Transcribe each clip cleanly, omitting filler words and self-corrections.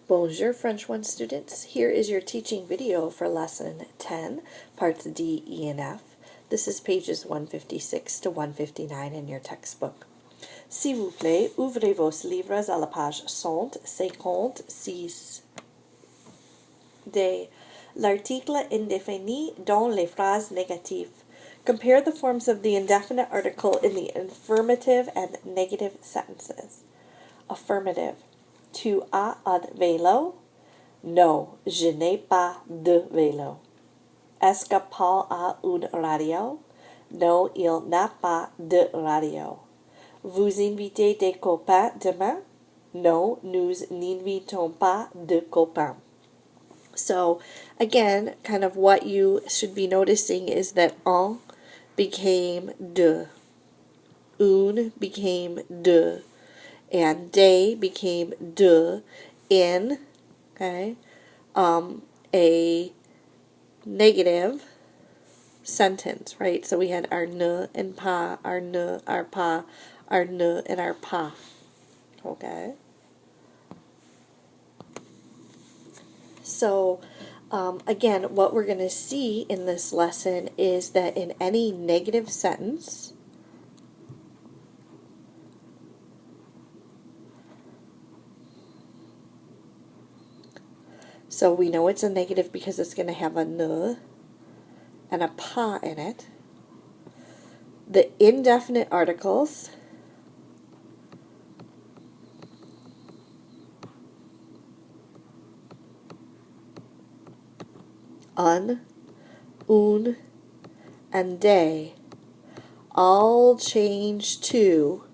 Bonjour French 1 students. Here is your teaching video for Lesson 10, Parts D, E, and F. This is pages 156 to 159 in your textbook. S'il vous plaît, ouvrez vos livres à la page 156 D. L'article indéfini dans les phrases négatives. Compare the forms of the indefinite article in the affirmative and negative sentences. Affirmative. Tu as un vélo? Non, je n'ai pas de vélo. Est-ce que Paul a une radio? Non, il n'a pas de radio. Vous invitez des copains demain? Non, nous n'invitons pas de copains. So, again, kind of what you should be noticing is that un became de, une became de, and day became de in, okay, a negative sentence, right? So we had our ne and pa, our ne, our pa, our ne, and our pa, okay? So, again, what we're going to see in this lesson is that in any negative sentence, so we know it's a negative because it's going to have a ne and a pa in it. The indefinite articles un, un, and day all change to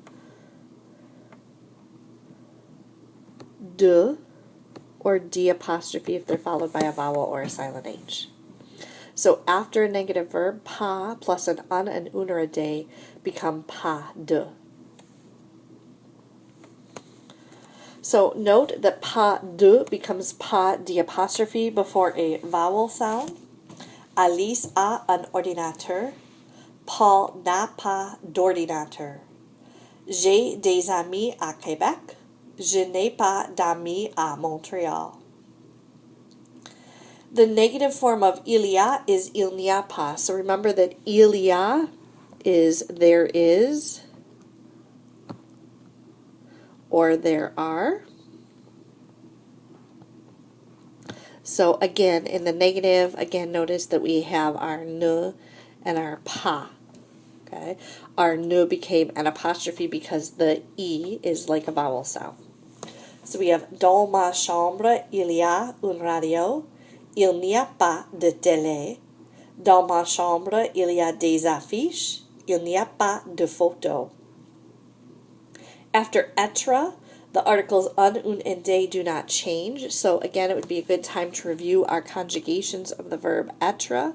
de or D apostrophe if they're followed by a vowel or a silent H. So after a negative verb, pa plus an un, and un, or a day become pas de. So note that pas de becomes pas D apostrophe before a vowel sound. Alice a un ordinateur. Paul n'a pas d'ordinateur. J'ai des amis à Québec. Je n'ai pas d'amis à Montréal. The negative form of il y a is il n'y a pas. So remember that il y a is there is or there are. So again, in the negative, again, notice that we have our ne and our pa. Okay, our ne became an apostrophe because the E is like a vowel sound. So we have dans ma chambre, il y a une radio. Il n'y a pas de télé. Dans ma chambre, il y a des affiches. Il n'y a pas de photos. After être, the articles un, and day do not change. So again, it would be a good time to review our conjugations of the verb être.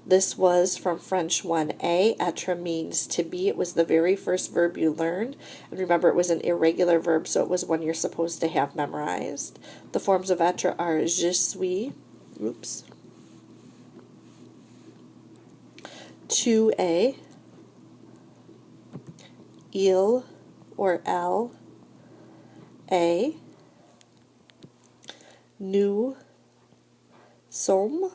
This was from French 1A. Être means to be. It was the very first verb you learned. And remember, it was an irregular verb, so it was one you're supposed to have memorized. The forms of être are je suis, tu es, il or elle, est, nous sommes,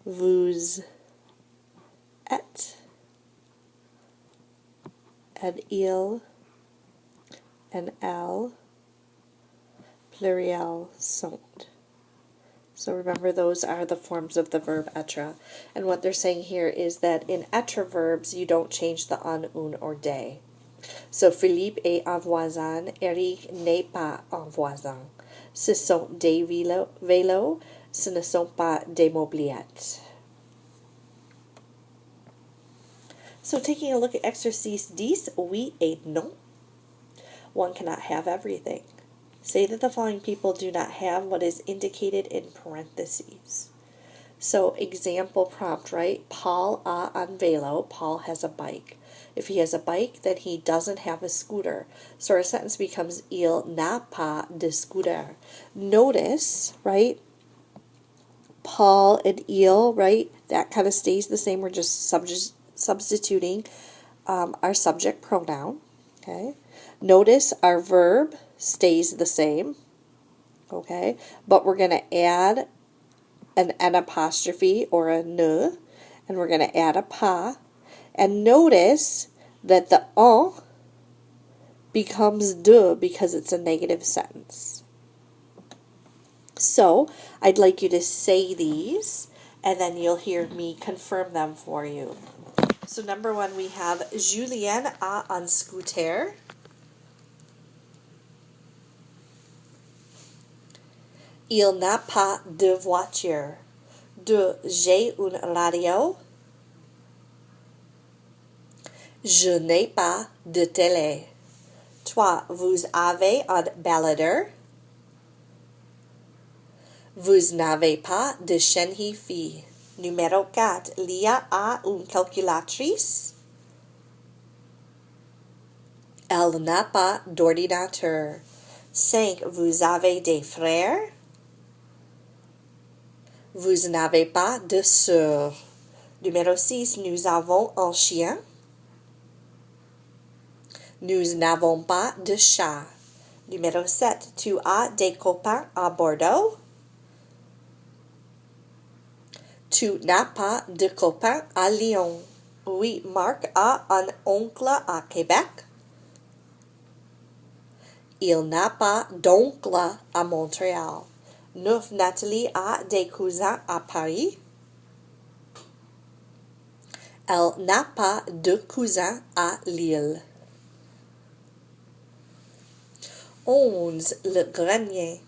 vous êtes, and il and elle, pluriel sont. So remember, those are the forms of the verb être. And what they're saying here is that in être verbs, you don't change the un, or day. So Philippe est un voisin, Eric n'est pas un voisin. Ce sont des vélos, ce ne sont pas des mobilettes. So taking a look at exercice 10, oui et non. One cannot have everything. Say that the following people do not have what is indicated in parentheses. So example prompt, right? Paul a un vélo. Paul has a bike. If he has a bike, then he doesn't have a scooter. So our sentence becomes il n'a pas de scooter. Notice, right? Paul and il, right? That kind of stays the same. We're just substituting our subject pronoun. Okay. Notice our verb stays the same, okay? But we're going to add an N apostrophe or a N, and we're going to add a pa. And notice that the becomes de because it's a negative sentence. So I'd like you to say these, and then you'll hear me confirm them for you. So number one, we have Julien a un scooter. Il n'a pas de voiture. Deux, j'ai une radio. Je n'ai pas de télé. 3. Vous avez un baladeur. Vous n'avez pas de chaîne hi-fi. Numéro 4. Lia a une calculatrice. Elle n'a pas d'ordinateur. 5. Vous avez des frères. Vous n'avez pas de sœurs. Numéro 6. Nous avons un chien. Nous n'avons pas de chat. Numéro 7. Tu as des copains à Bordeaux? Tu n'as pas de copains à Lyon. Oui, Marc a un oncle à Québec. Il n'a pas d'oncle à Montréal. 9. Nathalie a des cousins à Paris. Elle n'a pas de cousins à Lille. 11. Le grenier.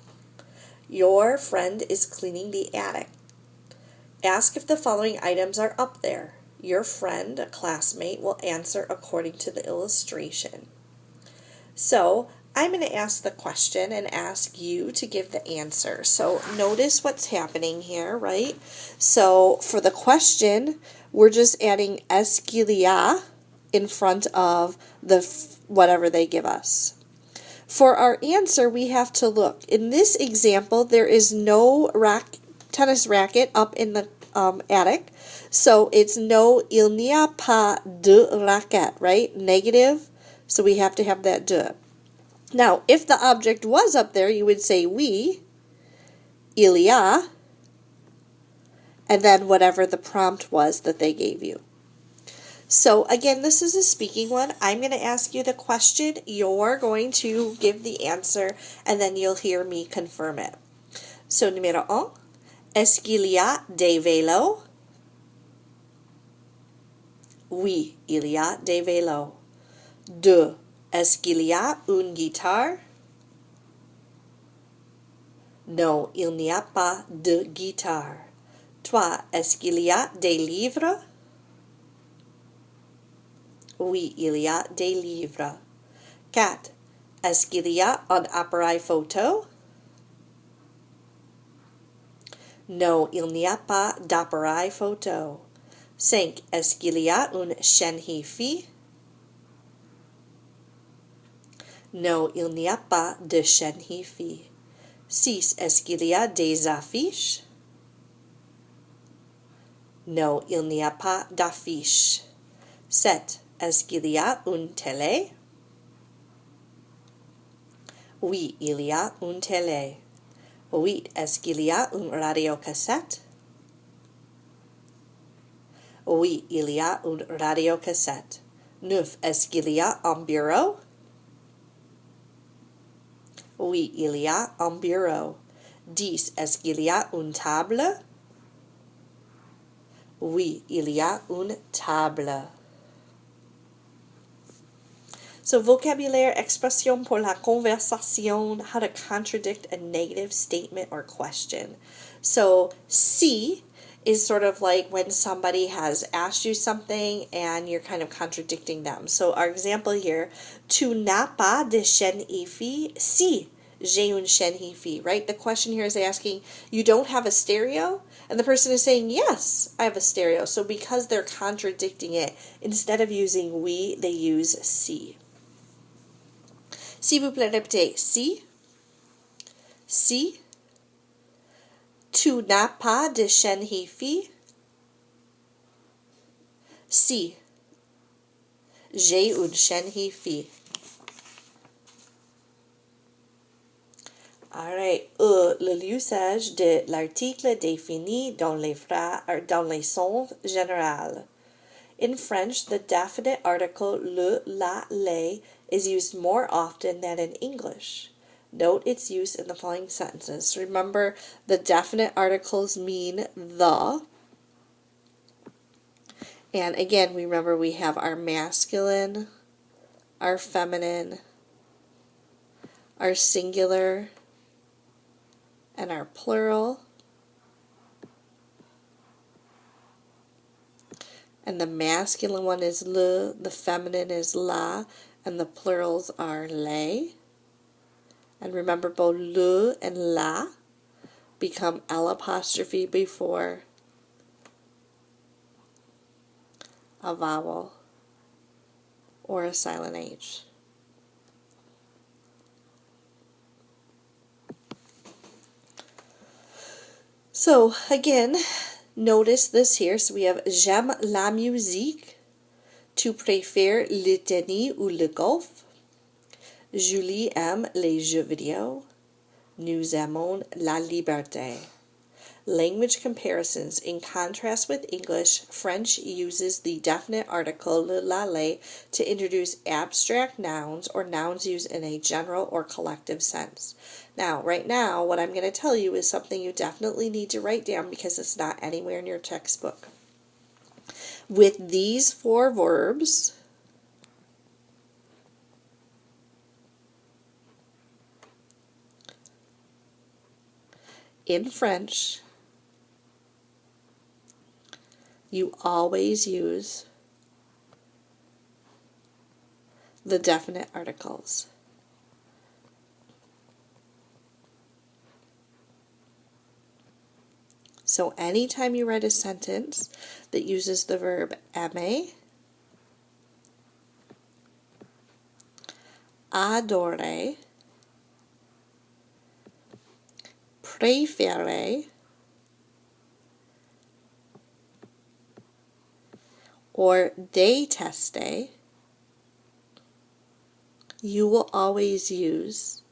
Your friend is cleaning the attic. Ask if the following items are up there. Your friend, a classmate, will answer according to the illustration. So, I'm going to ask the question and ask you to give the answer. So, notice what's happening here, right? So, for the question, we're just adding esquilia in front of the whatever they give us. For our answer, we have to look. In this example, there is no tennis racket up in the attic. So it's no, il n'y a pas de raquette, right? Negative. So we have to have that de. Now, if the object was up there, you would say oui, il y a, and then whatever the prompt was that they gave you. So again, this is a speaking one. I'm going to ask you the question. You're going to give the answer, and then you'll hear me confirm it. So, numéro 1. Est-ce qu'il y a des vélos? Oui, il y a des vélos. 2. Est-ce qu'il y a une guitare? Non, il n'y a pas de guitare. 3. Est-ce qu'il y a des livres? Oui, il y a des livres. 4. Est-ce qu'il y a un appareil photo? Non, il n'y a pas d'appareil photo. 5. Est-ce qu'il y a une chaîne hi-fi? Non, il n'y a pas de chaîne hi-fi. 6. Est-ce qu'il y a des affiches? Non, il n'y a pas d'affiches. 7. Est-ce qu'il y a une télé? Oui, il y a une télé. 8. Est-ce qu'il y a une radiocassette? Oui, il y a une radiocassette. 9. Est-ce qu'il y a un bureau? Oui, il y a un bureau. 10. Est-ce qu'il y a une table? Oui, il y a une table. So vocabulaire, expression pour la conversation, how to contradict a negative statement or question. So si is sort of like when somebody has asked you something and you're kind of contradicting them. So our example here, tu n'as pas de chaîne hi-fi? Si, j'ai une chaîne hi-fi, right? The question here is asking, you don't have a stereo? And the person is saying, yes, I have a stereo. So because they're contradicting it, instead of using oui, they use si. S'il vous plaît, répétez. Si. Si. Tu n'as pas de chaîne hi-fi? Si. J'ai une chaîne hi-fi. Alright, le l'usage de l'article défini dans les sons généraux. In French, the definite article le, la, les is used more often than in English. Note its use in the following sentences. Remember, the definite articles mean the. And again, remember we have our masculine, our feminine, our singular, and our plural. And the masculine one is le, the feminine is la, and the plurals are les. And remember, both le and la become L apostrophe before a vowel or a silent H. So again, notice this here. So we have j'aime la musique. Tu préfères le tennis ou le golf? Julie aime les jeux vidéo. Nous aimons la liberté. Language comparisons. In contrast with English, French uses the definite article le, la, les to introduce abstract nouns or nouns used in a general or collective sense. Now, right now, what I'm going to tell you is something you definitely need to write down because it's not anywhere in your textbook. With these 4 verbs, in French, you always use the definite articles. So anytime you write a sentence that uses the verb aimer, adorer, préférer, or détester, you will always use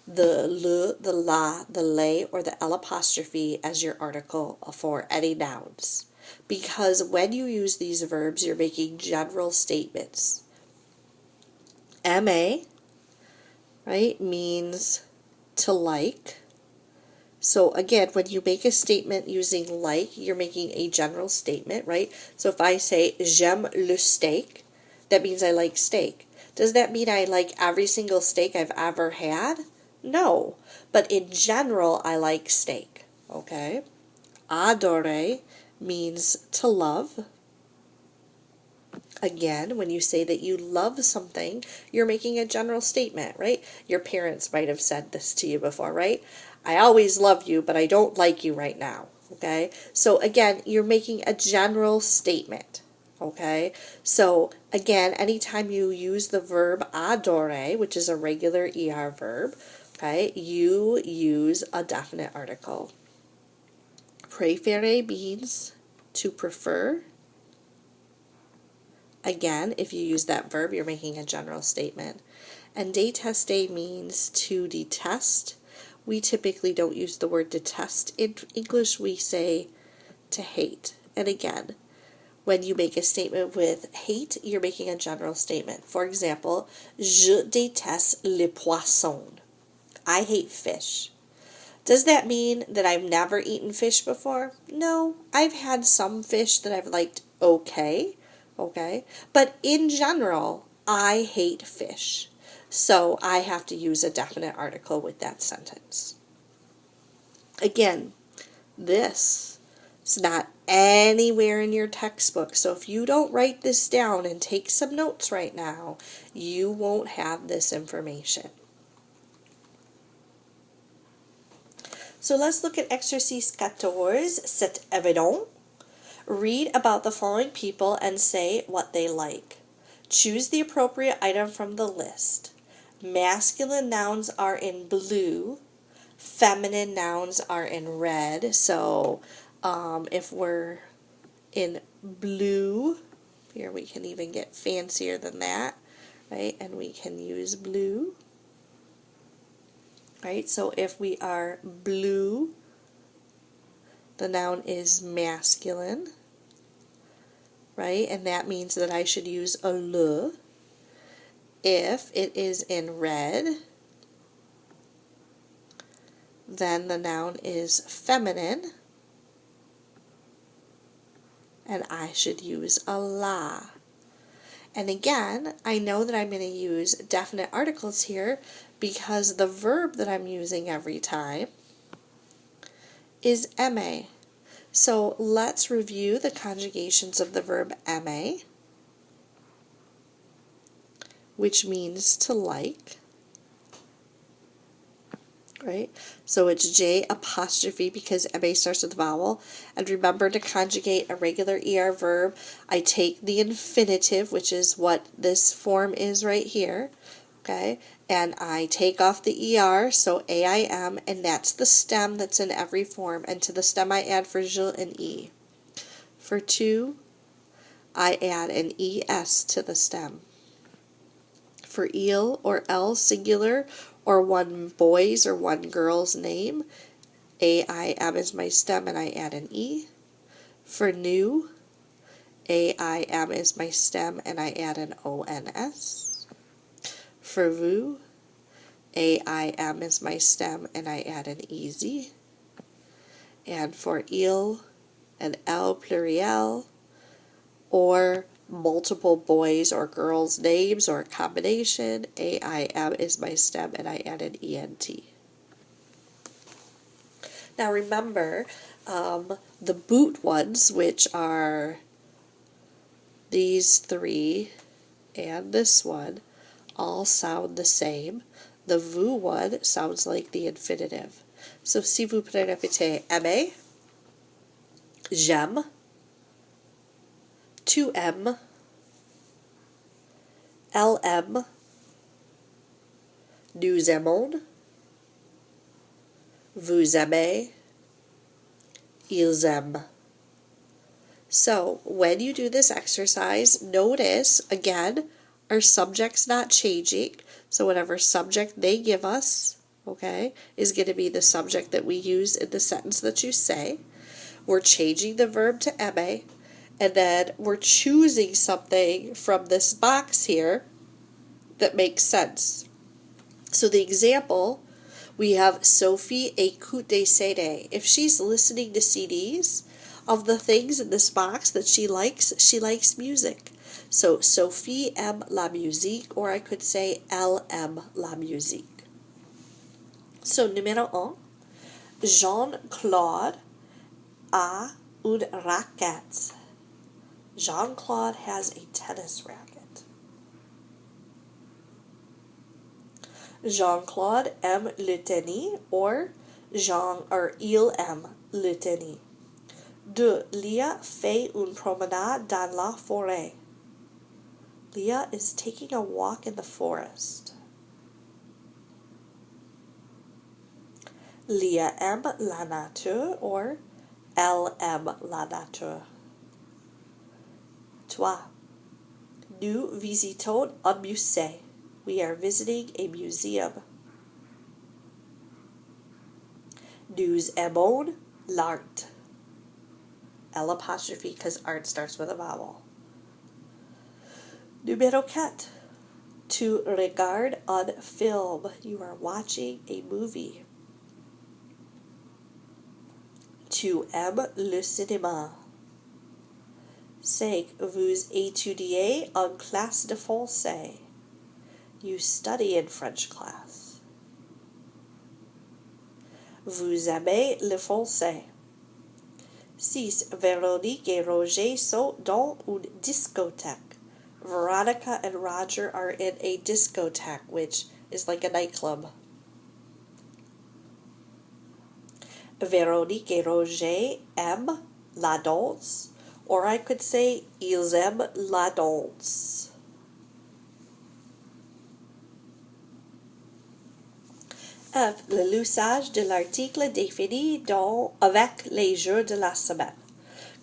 the le, the la, the les, or the L apostrophe as your article for any nouns. Because when you use these verbs, you're making general statements. Aimer, right, means to like. So again, when you make a statement using like, you're making a general statement, right? So if I say j'aime le steak, that means I like steak. Does that mean I like every single steak I've ever had? No, but in general, I like steak, okay? Adorer means to love. Again, when you say that you love something, you're making a general statement, right? Your parents might have said this to you before, right? I always love you, but I don't like you right now, okay? So again, you're making a general statement, okay? So again, anytime you use the verb adorer, which is a regular ER verb, okay, you use a definite article. Préférer means to prefer. Again, if you use that verb, you're making a general statement. And détester means to detest. We typically don't use the word detest. In English, we say to hate. And again, when you make a statement with hate, you're making a general statement. For example, je déteste les poissons. I hate fish. Does that mean that I've never eaten fish before? No, I've had some fish that I've liked okay, but in general, I hate fish. So I have to use a definite article with that sentence. Again, this is not anywhere in your textbook. So if you don't write this down and take some notes right now, you won't have this information. So let's look at exercice 14, c'est évident. Read about the following people and say what they like. Choose the appropriate item from the list. Masculine nouns are in blue. Feminine nouns are in red. So if we're in blue, here we can even get fancier than that, right? And we can use blue. right? So if we are blue, the noun is masculine, right? And that means that I should use a le. If it is in red, then the noun is feminine, and I should use a la. And again, I know that I'm going to use definite articles here because the verb that I'm using every time is aimer. So let's review the conjugations of the verb aimer, which means to like, right? So it's J apostrophe because aimer starts with a vowel. And remember to conjugate a regular ER verb. I take the infinitive, which is what this form is right here, okay? And I take off the ER, so AIM, and that's the stem that's in every form. And to the stem I add for je an E. For to, I add an ES to the stem. For il or el singular, or one boy's or one girl's name, AIM is my stem and I add an E. For new, AIM is my stem and I add an ONS. For vous, AIM is my stem and I add an EZ. And for il and el pluriel, or multiple boys or girls' names or a combination, AIM is my stem and I add an ENT. Now remember, the boot ones, which are these three and this one, all sound the same. The vous one sounds like the infinitive. So si vous pouvez répéter aimer, j'aime, tu aimes, elle aime, nous aimons, vous aimez, ils aiment. So when you do this exercise, notice, again, our subject's not changing. So whatever subject they give us, okay, is going to be the subject that we use in the sentence that you say. We're changing the verb to aimer, and then we're choosing something from this box here that makes sense. So the example, we have Sophie écoute des CD. If she's listening to CDs of the things in this box that she likes music. So Sophie aime la musique, or I could say elle aime la musique. So numéro 1, Jean-Claude a une raquette. Jean-Claude has a tennis racket. Jean-Claude aime le tennis, or il aime le tennis. 2. Leah fait une promenade dans la forêt. Leah is taking a walk in the forest. Leah aime la nature, or elle aime la nature. 3. Nous visitons un musée. We are visiting a museum. Nous aimons l'art. L apostrophe because art starts with a vowel. Numéro 4. Tu regardes un film. You are watching a movie. Tu aimes le cinéma. 5. Vous étudiez en classe de français. You study in French class. Vous aimez le français. 6. Véronique et Roger sont dans une discothèque. Veronica and Roger are in a discotheque, which is like a nightclub. Véronique et Roger aiment la danse, or I could say ils aiment la danse. F. L'usage de l'article défini avec les jours de la semaine.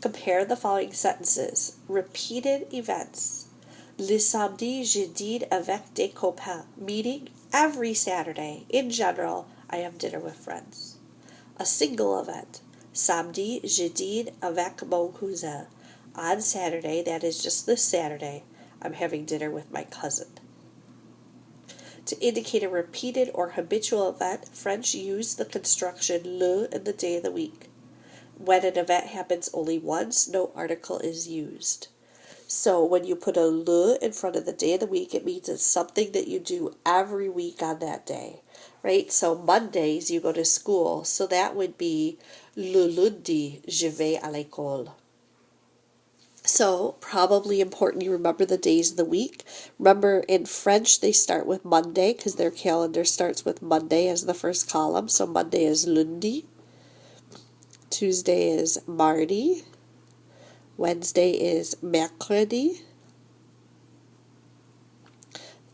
Compare the following sentences. Repeated events. Le samedi, je dîne avec des copains. Meaning every Saturday. In general, I have dinner with friends. A single event. Samedi, je dîne avec mon cousin. On Saturday, that is just this Saturday, I'm having dinner with my cousin. To indicate a repeated or habitual event, French use the construction le in the day of the week. When an event happens only once, no article is used. So when you put a le in front of the day of the week, it means it's something that you do every week on that day, right? So Mondays, you go to school. So that would be le lundi, je vais à l'école. So, probably important you remember the days of the week. Remember, in French, they start with Monday because their calendar starts with Monday as the first column. So, Monday is lundi. Tuesday is mardi. Wednesday is mercredi.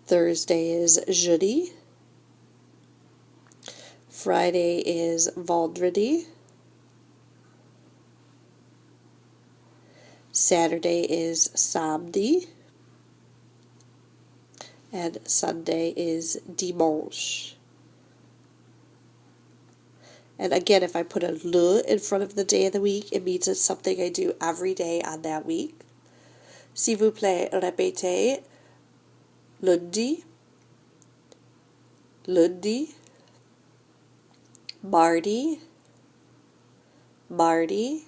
Thursday is jeudi. Friday is vendredi. Saturday is samedi. And Sunday is dimanche. And again, if I put a le in front of the day of the week, it means it's something I do every day on that week. S'il vous plaît, répétez. Lundi, lundi, mardi, mardi,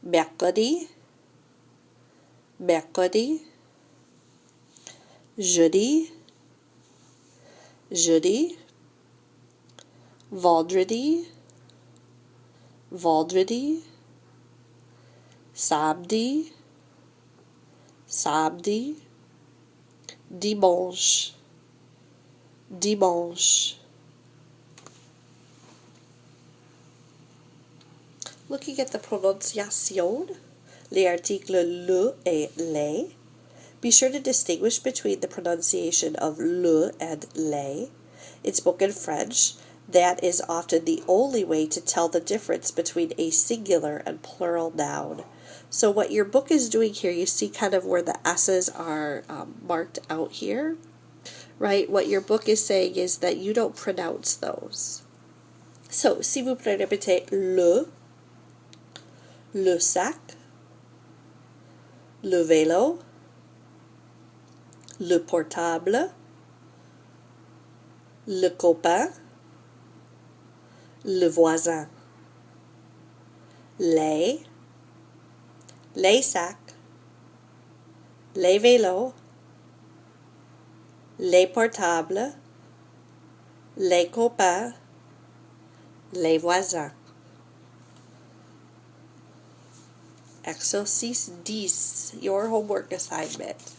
mercredi, mercredi, jeudi, jeudi, vendredi, vendredi, samedi, samedi, dimanche, dimanche. Looking at the prononciation, les articles le et les, be sure to distinguish between the pronunciation of le and les. In spoken French, that is often the only way to tell the difference between a singular and plural noun. So what your book is doing here, you see kind of where the S's are marked out here, right? What your book is saying is that you don't pronounce those. So, si vous pouvez répéter le sac, le vélo, le portable, le copain, le voisin, les sacs, les vélos, les portables, les copains, les voisins. Exercice 10, your homework assignment.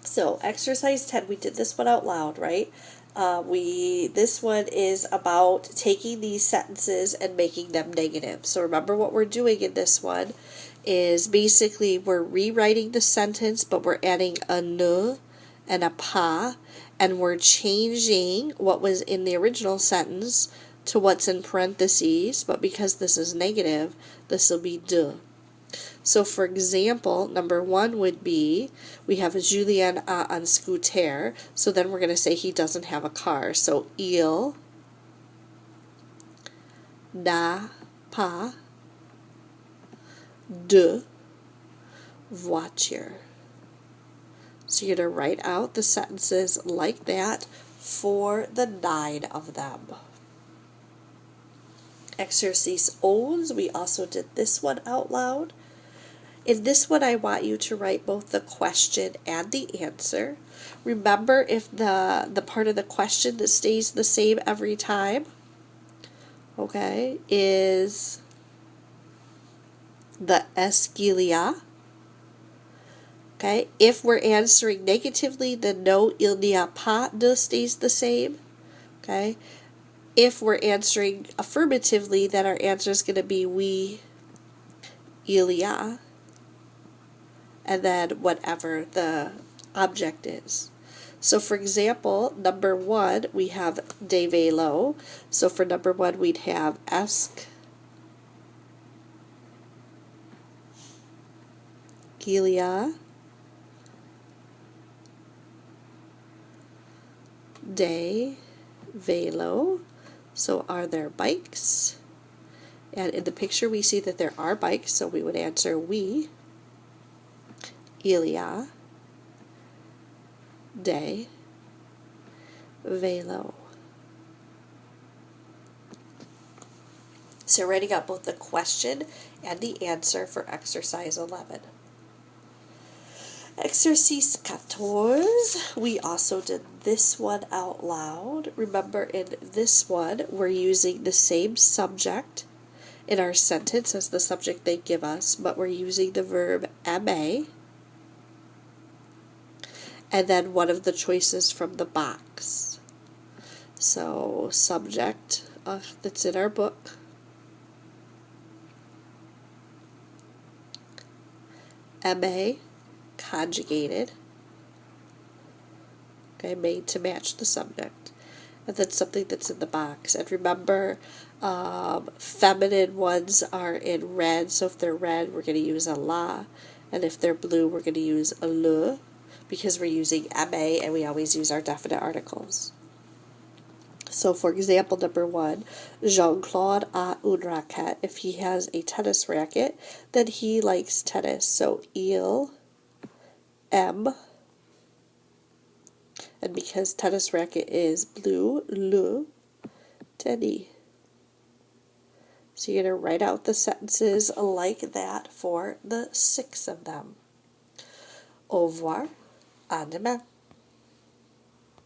So, exercise 10, we did this one out loud, right? This one is about taking these sentences and making them negative. So remember what we're doing in this one is basically we're rewriting the sentence, but we're adding a ne and a pas, and we're changing what was in the original sentence to what's in parentheses, but because this is negative, this will be de. So for example, number 1 would be, we have Julien a un scooter, so then we're going to say he doesn't have a car. So il n'a pas de voiture. So you're going to write out the sentences like that for the 9 of them. Exercise 11, we also did this one out loud. In this one, I want you to write both the question and the answer. Remember, if the part of the question that stays the same every time, okay, is the est-ce qu'il y a. Okay, if we're answering negatively, then no, il n'y a pas de stays the same. Okay, if we're answering affirmatively, then our answer is going to be oui, il y a. And then whatever the object is. So for example, number 1, we have des vélos. So for number 1, we'd have est-ce qu'il y a des vélos. So are there bikes? And in the picture we see that there are bikes, so we would answer oui. Il y a des vélos. So writing out both the question and the answer for exercise 11. Exercise 14, we also did this one out loud. Remember, in this one, we're using the same subject in our sentence as the subject they give us, but we're using the verb aimer, and then one of the choices from the box. So, subject that's in our book, aimer, conjugated, okay, made to match the subject, and then something that's in the box. And remember, feminine ones are in red, so if they're red, we're going to use a la, and if they're blue, we're going to use a le, because we're using aimer, and we always use our definite articles. So, for example, number 1, Jean-Claude a une raquette. If he has a tennis racket, then he likes tennis. So, il aime, and because tennis racket is blue, le tennis. So you're going to write out the sentences like that for the 6 of them. Au revoir, à demain.